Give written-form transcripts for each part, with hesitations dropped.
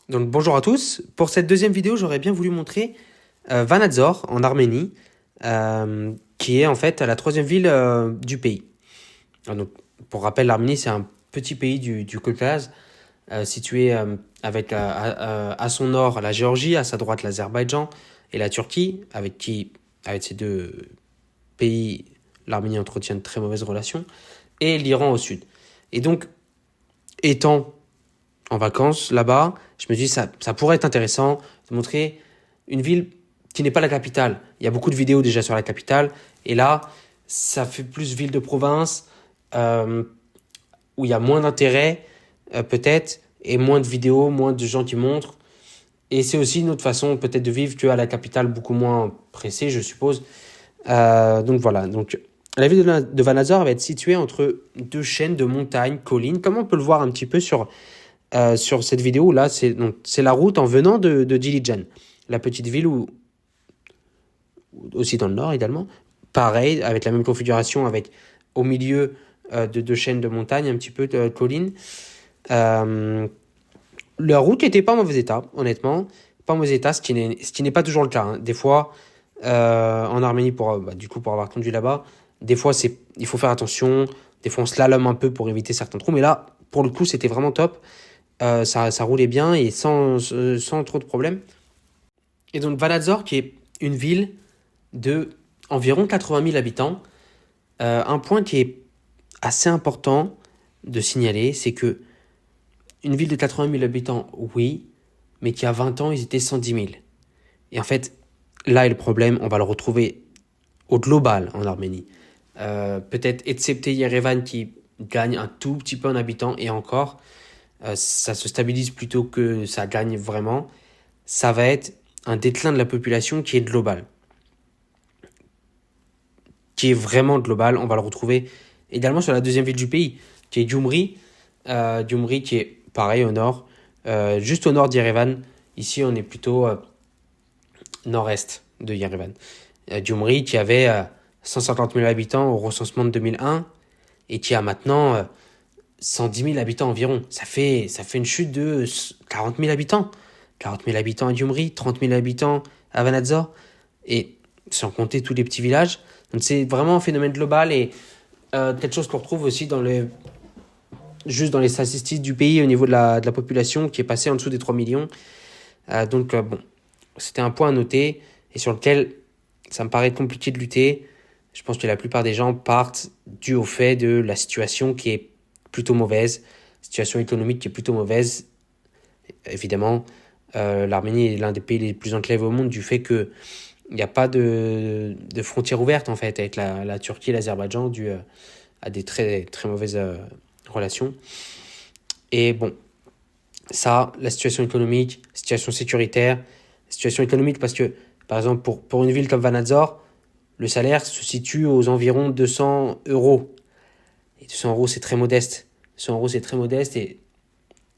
Donc bonjour à tous. Pour cette deuxième vidéo, j'aurais bien voulu montrer Vanadzor en Arménie, qui est en fait la troisième ville du pays. Donc, pour rappel, l'Arménie c'est un petit pays du Caucase, situé avec à son nord la Géorgie, à sa droite l'Azerbaïdjan et la Turquie, avec ces deux pays, l'Arménie entretient de très mauvaises relations, et l'Iran au sud. Et donc, étant en vacances là-bas, je me dis ça pourrait être intéressant de montrer une ville qui n'est pas la capitale. Il y a beaucoup de vidéos déjà sur la capitale, et là, ça fait plus ville de province, euh, où il y a moins d'intérêt, peut-être, et moins de vidéos, moins de gens qui montrent. Et c'est aussi une autre façon peut-être de vivre qu'à la capitale, beaucoup moins pressée, je suppose. Donc voilà, donc la ville de Vanadzor va être située entre deux chaînes de montagnes, collines, comme on peut le voir un petit peu sur cette vidéo. Là, c'est la route en venant de Dilijan, la petite ville aussi dans le nord également. Pareil, avec la même configuration, avec au milieu de deux chaînes de montagnes, un petit peu de collines. Euh, la route n'était pas en mauvais état, honnêtement. Pas en mauvais état, ce qui n'est pas toujours le cas, hein. Des fois, en Arménie, pour avoir conduit là-bas, des fois, il faut faire attention. Des fois, on slalome un peu pour éviter certains trous. Mais là, pour le coup, c'était vraiment top. Ça roulait bien et sans trop de problèmes. Et donc, Vanadzor, qui est une ville de environ 80 000 habitants, un point qui est assez important de signaler, c'est que une ville de 80 000 habitants, oui, mais qui a 20 ans, ils étaient 110 000. Et en fait, là est le problème, on va le retrouver au global en Arménie. Peut-être excepté Yerevan qui gagne un tout petit peu en habitants, et encore, ça se stabilise plutôt que ça gagne vraiment. Ça va être un déclin de la population qui est global. Qui est vraiment global. On va le retrouver également sur la deuxième ville du pays, qui est Gyumri. Gyumri qui est pareil au nord, juste au nord d'Yerevan. Ici, on est plutôt nord-est de Yerevan. Gyumri qui avait 150 000 habitants au recensement de 2001 et qui a maintenant 110 000 habitants environ. Ça fait une chute de 40 000 habitants. 40 000 habitants à Gyumri, 30 000 habitants à Vanadzor, et sans compter tous les petits villages. Donc c'est vraiment un phénomène global, et quelque chose qu'on retrouve aussi juste dans les statistiques du pays au niveau de la population qui est passée en dessous des 3 millions. Bon, c'était un point à noter et sur lequel ça me paraît compliqué de lutter. Je pense que la plupart des gens partent dû au fait de la situation qui est plutôt mauvaise, situation économique qui est plutôt mauvaise. Évidemment, l'Arménie est l'un des pays les plus enclavés au monde du fait qu'il n'y a pas de frontières ouvertes en fait avec la Turquie et l'Azerbaïdjan dû à des très, très mauvaises relations. Et bon, ça, la situation économique, situation sécuritaire, situation économique parce que, par exemple, pour une ville comme Vanadzor, le salaire se situe aux environs 200 euros. Et 200 euros, c'est très modeste. 200 euros, c'est très modeste, et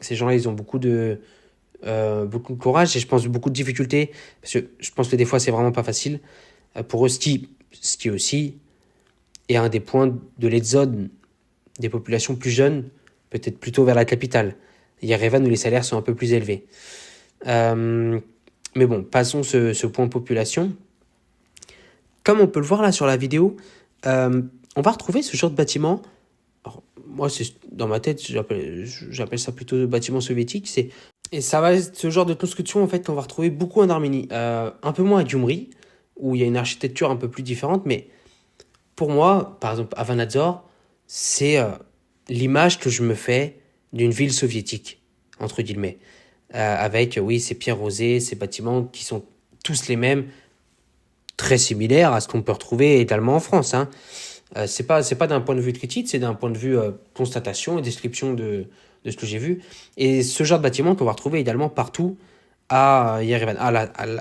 ces gens-là, ils ont beaucoup de courage et je pense beaucoup de difficultés parce que je pense que des fois, c'est vraiment pas facile. Pour eux, ce qui aussi est un des points de l'exode des populations plus jeunes, peut-être plutôt vers la capitale. Yerevan où les salaires sont un peu plus élevés. Mais bon, passons ce point population. Comme on peut le voir là sur la vidéo, on va retrouver ce genre de bâtiment. Alors, moi, dans ma tête, j'appelle ça plutôt bâtiment soviétique. Et ça va être ce genre de construction en fait qu'on va retrouver beaucoup en Arménie. Un peu moins à Gyumri, où il y a une architecture un peu plus différente, mais pour moi, par exemple, à Vanadzor, c'est l'image que je me fais d'une ville soviétique, entre guillemets. Avec, oui, ces pierres rosées, ces bâtiments qui sont tous les mêmes, très similaires à ce qu'on peut retrouver également en France, hein. C'est pas d'un point de vue critique, c'est d'un point de vue constatation et description de ce que j'ai vu. Et ce genre de bâtiment qu'on va retrouver également partout à Yerevan.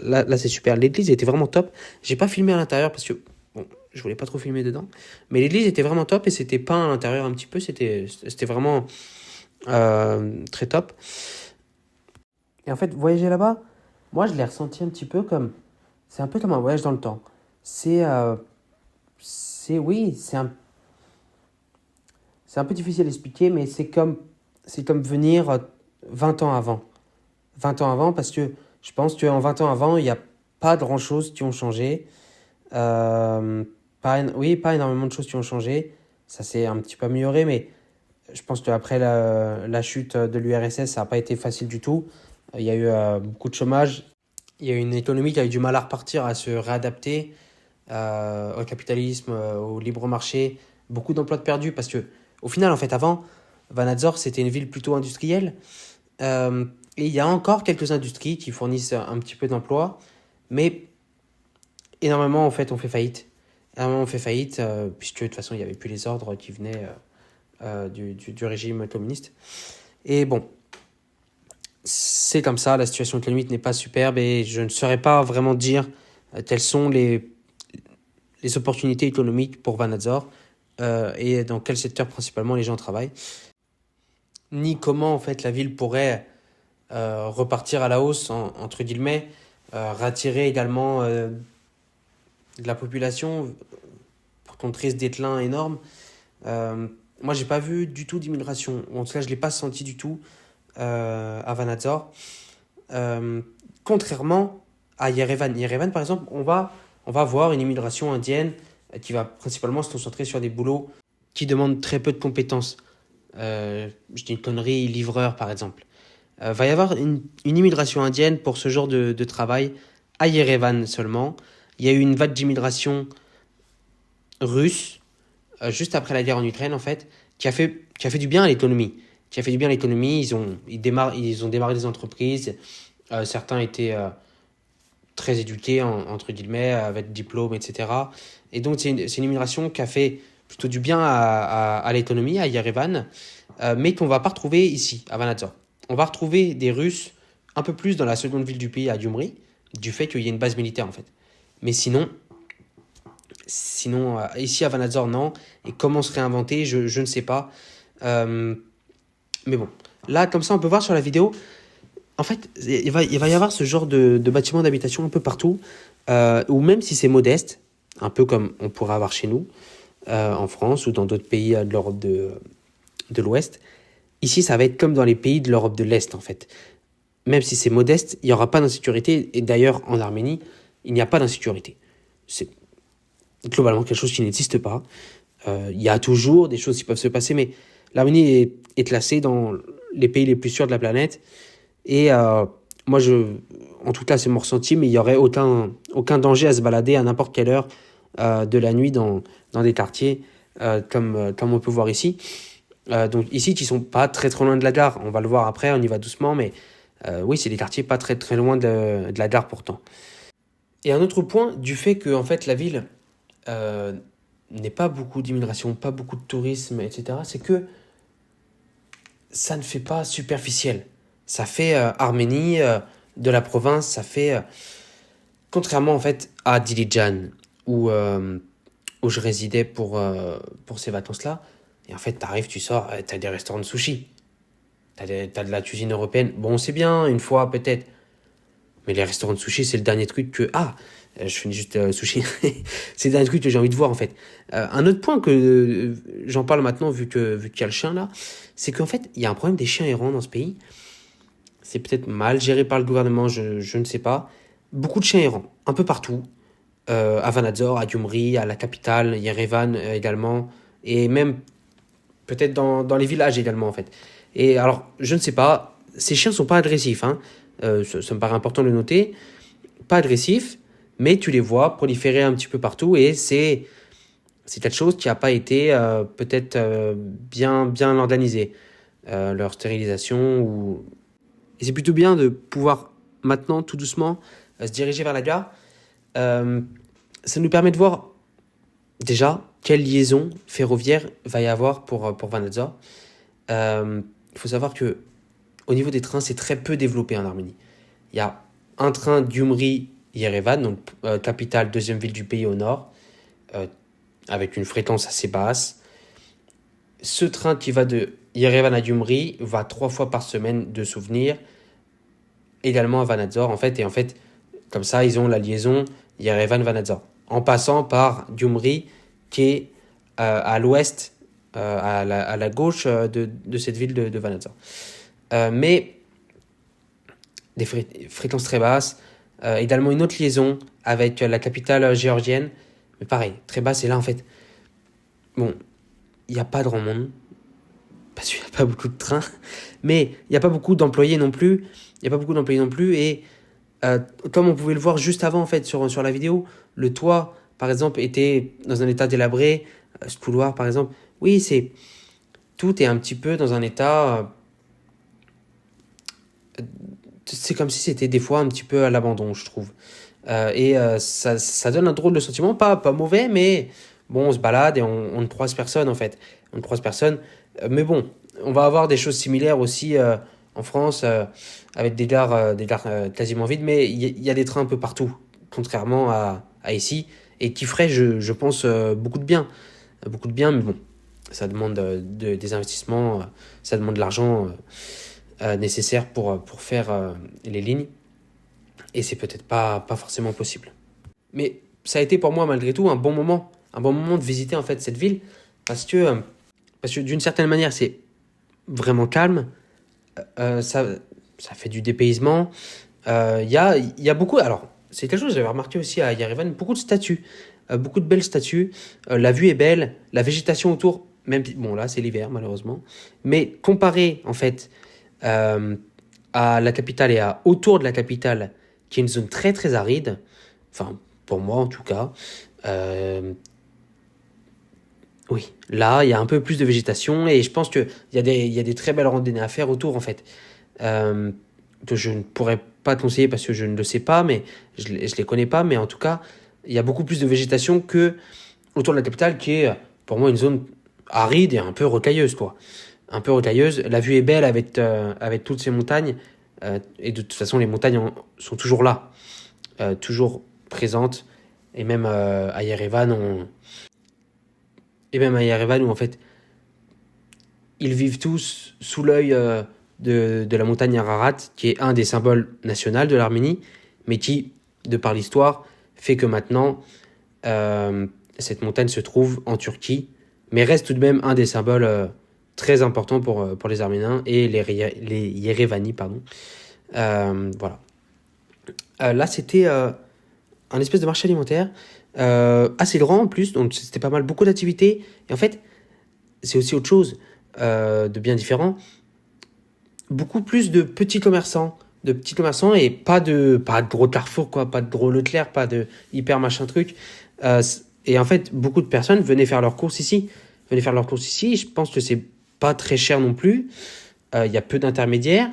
Là, c'est super. L'église était vraiment top. J'ai pas filmé à l'intérieur parce que bon, je voulais pas trop filmer dedans. Mais l'église était vraiment top et c'était peint à l'intérieur un petit peu. C'était vraiment très top. Et en fait, voyager là-bas, moi, je l'ai ressenti un petit peu comme... C'est un peu comme un voyage dans le temps. C'est... oui, c'est un peu difficile à expliquer, mais c'est comme venir 20 ans avant. 20 ans avant, parce que je pense qu'en 20 ans avant, il n'y a pas grand-chose qui ont changé. Oui, pas énormément de choses qui ont changé. Ça s'est un petit peu amélioré, mais je pense qu'après la chute de l'URSS, ça n'a pas été facile du tout. Il y a eu beaucoup de chômage. Il y a eu une économie qui a eu du mal à repartir, à se réadapter au capitalisme, au libre marché. Beaucoup d'emplois de perdus parce que, au final, en fait, avant, Vanadzor, c'était une ville plutôt industrielle. Et il y a encore quelques industries qui fournissent un petit peu d'emplois, mais énormément, en fait, ont fait faillite. Énormément ont fait faillite, puisque de toute façon, il n'y avait plus les ordres qui venaient du régime communiste. Et bon, c'est comme ça, la situation économique n'est pas superbe et je ne saurais pas vraiment dire quelles sont les opportunités économiques pour Vanadzor et dans quel secteur principalement les gens travaillent, ni comment en fait la ville pourrait repartir à la hausse, entre guillemets, retirer également de la population pour contrer ce déclin énorme. Moi, j'ai pas vu du tout d'immigration, ou en tout cas, je l'ai pas senti du tout à Vanadzor. Contrairement à Yerevan. Yerevan, par exemple, on va voir une immigration indienne qui va principalement se concentrer sur des boulots qui demandent très peu de compétences. Je dis une connerie, livreur, par exemple. Va y avoir une immigration indienne pour ce genre de travail à Yerevan seulement. Il y a eu une vague d'immigration russe juste après la guerre en Ukraine, en fait, qui a fait du bien à l'économie. Ils ont démarré des entreprises. Certains étaient très éduqués, entre guillemets, avec diplôme, etc. Et donc, c'est une immigration qui a fait plutôt du bien à l'économie, à Yerevan, mais qu'on ne va pas retrouver ici, à Vanadzor. On va retrouver des Russes un peu plus dans la seconde ville du pays, à Gyumri, du fait qu'il y ait une base militaire, en fait. Mais sinon ici à Vanadzor, non. Et comment se réinventer, je ne sais pas. Mais bon, là, comme ça, on peut voir sur la vidéo, en fait, il va y avoir ce genre de bâtiments d'habitation un peu partout, ou même si c'est modeste, un peu comme on pourrait avoir chez nous, en France ou dans d'autres pays de l'Europe de l'Ouest. Ici, ça va être comme dans les pays de l'Europe de l'Est, en fait. Même si c'est modeste, il n'y aura pas d'insécurité. Et d'ailleurs, en Arménie, il n'y a pas d'insécurité. C'est globalement quelque chose qui n'existe pas. Il y a toujours des choses qui peuvent se passer, mais l'Arménie est classée dans les pays les plus sûrs de la planète. Et moi, en tout cas, c'est mon ressenti, mais il n'y aurait aucun danger à se balader à n'importe quelle heure de la nuit dans des quartiers comme on peut voir ici. Donc ici, qui ne sont pas très très loin de la gare. On va le voir après, on y va doucement, mais oui, c'est des quartiers pas très très loin de la gare pourtant. Et un autre point, du fait que en fait, la ville n'ait pas beaucoup d'immigration, pas beaucoup de tourisme, etc., c'est que ça ne fait pas superficiel. Ça fait Arménie, de la province, ça fait... contrairement en fait à Dilijan, où je résidais pour ces vacances-là, et en fait, t'arrives, tu sors, t'as des restaurants de sushi. T'as de la cuisine européenne. Bon, c'est bien, une fois peut-être. Mais les restaurants de sushi, c'est le dernier truc que... je finis juste sushi. C'est le dernier truc que j'ai envie de voir, en fait. Un autre point que j'en parle maintenant, vu qu'il y a le chien, là, c'est qu'en fait, il y a un problème des chiens errants dans ce pays. C'est peut-être mal géré par le gouvernement, je ne sais pas. Beaucoup de chiens errants, un peu partout. À Vanadzor, à Gyumri, à la capitale, Yerevan également. Et même peut-être dans les villages également, en fait. Et alors, je ne sais pas, ces chiens sont pas agressifs, hein. Ça me paraît important de le noter. Pas agressifs, mais tu les vois proliférer un petit peu partout et c'est quelque chose qui n'a pas été peut-être bien organisé. Leur stérilisation ou... Et c'est plutôt bien de pouvoir maintenant, tout doucement, se diriger vers la gare. Ça nous permet de voir déjà quelle liaison ferroviaire va y avoir pour Vanadzor. Il faut savoir que au niveau des trains, c'est très peu développé en Arménie. Il y a un train Gyumri-Yerevan, donc capitale, deuxième ville du pays au nord, avec une fréquence assez basse. Ce train qui va de Yerevan à Gyumri va 3 fois par semaine de souvenirs, également à Vanadzor, en fait. Et en fait, comme ça, ils ont la liaison Yerevan-Vanadzor, en passant par Gyumri, qui est à l'ouest, à la gauche de cette ville de Vanadzor. Mais des fréquences très basses. Également une autre liaison avec la capitale géorgienne, mais pareil, très basse. Et là, en fait, bon, il n'y a pas grand monde, parce qu'il n'y a pas beaucoup de trains, mais il n'y a pas beaucoup d'employés non plus. Et comme on pouvait le voir juste avant, en fait, sur la vidéo, le toit, par exemple, était dans un état délabré. Ce couloir, par exemple, oui, tout est un petit peu dans un état. C'est comme si c'était des fois un petit peu à l'abandon, je trouve. Ça donne un drôle de sentiment, pas mauvais, mais bon, on se balade et on ne croise personne, en fait. On ne croise personne. Mais bon, on va avoir des choses similaires aussi en France, avec des gares quasiment vides, mais il y a des trains un peu partout, contrairement à ici, et qui ferait, je pense, beaucoup de bien. Beaucoup de bien, mais bon, ça demande des investissements, ça demande de l'argent nécessaire pour faire les lignes. Et c'est peut-être pas forcément possible. Mais ça a été pour moi malgré tout un bon moment de visiter en fait cette ville parce que d'une certaine manière c'est vraiment calme, ça fait du dépaysement. Il y a beaucoup, alors c'est quelque chose que j'avais remarqué aussi à Yerevan, beaucoup de statues, beaucoup de belles statues. La vue est belle, la végétation autour, même bon là c'est l'hiver malheureusement, mais comparé en fait euh, à la capitale et à autour de la capitale, qui est une zone très très aride, enfin pour moi en tout cas, euh, oui, là il y a un peu plus de végétation et je pense qu'il il y a des très belles randonnées à faire autour en fait, euh, que je ne pourrais pas te conseiller parce que je ne le sais pas, mais je les connais pas, mais en tout cas il y a beaucoup plus de végétation que autour de la capitale qui est pour moi une zone aride et un peu rocailleuse quoi. Un peu rocailleuse. La vue est belle avec toutes ces montagnes. Et de toute façon, les montagnes sont toujours là, toujours présentes. Et même à Yerevan, où en fait, ils vivent tous sous l'œil de la montagne Ararat, qui est un des symboles nationaux de l'Arménie, mais qui, de par l'histoire, fait que maintenant, euh, cette montagne se trouve en Turquie, mais reste tout de même un des symboles très importants pour les Arméniens et les Yerevanis, pardon. Voilà. Là, c'était un espèce de marché alimentaire assez grand en plus, donc c'était pas mal, beaucoup d'activités. Et en fait, c'est aussi autre chose de bien différent. Beaucoup plus de petits commerçants et pas de gros Carrefour, quoi, pas de gros Leclerc, pas de hyper machin truc. Et en fait, beaucoup de personnes venaient faire leurs courses ici. Je pense que c'est pas très cher non plus. Il y a peu d'intermédiaires.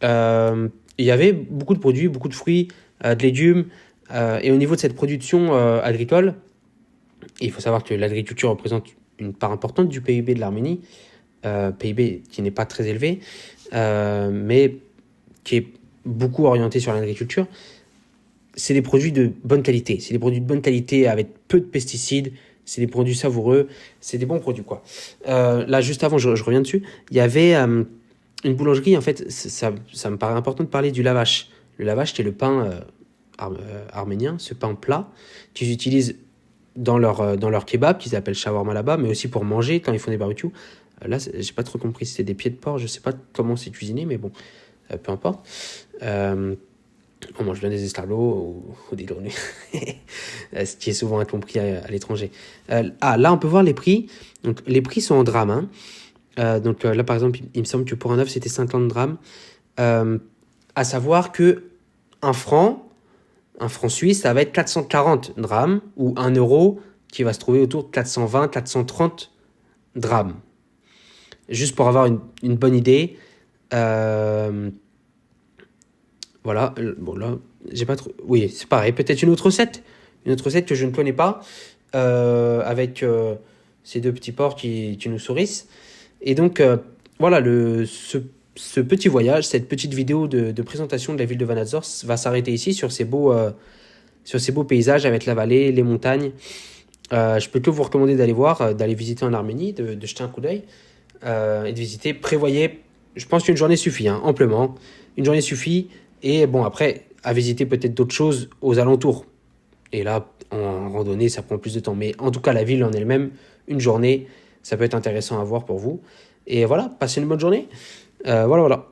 Il y avait beaucoup de produits, beaucoup de fruits, de légumes. Et au niveau de cette production agricole, il faut savoir que l'agriculture représente une part importante du PIB de l'Arménie, PIB qui n'est pas très élevé, mais qui est beaucoup orienté sur l'agriculture. C'est des produits de bonne qualité. C'est des produits de bonne qualité avec peu de pesticides. C'est des produits savoureux. C'est des bons produits, quoi. Là, juste avant, je reviens dessus. Il y avait une boulangerie. En fait, ça me paraît important de parler du lavash. Le lavash, c'est le pain arménien, ce pain plat qu'ils utilisent dans leur kebab, qu'ils appellent shawarma là-bas, mais aussi pour manger quand ils font des barbecues. Là, j'ai pas trop compris si c'est des pieds de porc. Je sais pas comment c'est cuisiné, mais bon, peu importe. On mange bien des escargots ou des grenouilles, ce qui est souvent incompris à l'étranger. Là, on peut voir les prix. Donc, les prix sont en drachmes. Hein. Là, par exemple, il me semble que pour un œuf, c'était 50 drachmes. À savoir que un franc suisse, ça va être 440 drachmes, ou 1 euro qui va se trouver autour de 420, 430 drachmes. Juste pour avoir une bonne idée. Voilà, bon là, j'ai pas trop... Oui, c'est pareil, peut-être une autre recette que je ne connais pas, avec ces deux petits porcs qui nous sourissent. Et donc, voilà, ce petit voyage, cette petite vidéo de présentation de la ville de Vanadzor va s'arrêter ici sur ces beaux paysages avec la vallée, les montagnes. Je peux que vous recommander d'aller voir, d'aller visiter en Arménie, de jeter un coup d'œil et de visiter. Prévoyez, je pense qu'une journée suffit, hein, amplement. Une journée suffit. Et bon, après, à visiter peut-être d'autres choses aux alentours. Et là, en randonnée, ça prend plus de temps. Mais en tout cas, la ville en elle-même, une journée, ça peut être intéressant à voir pour vous. Et voilà, passez une bonne journée. Voilà.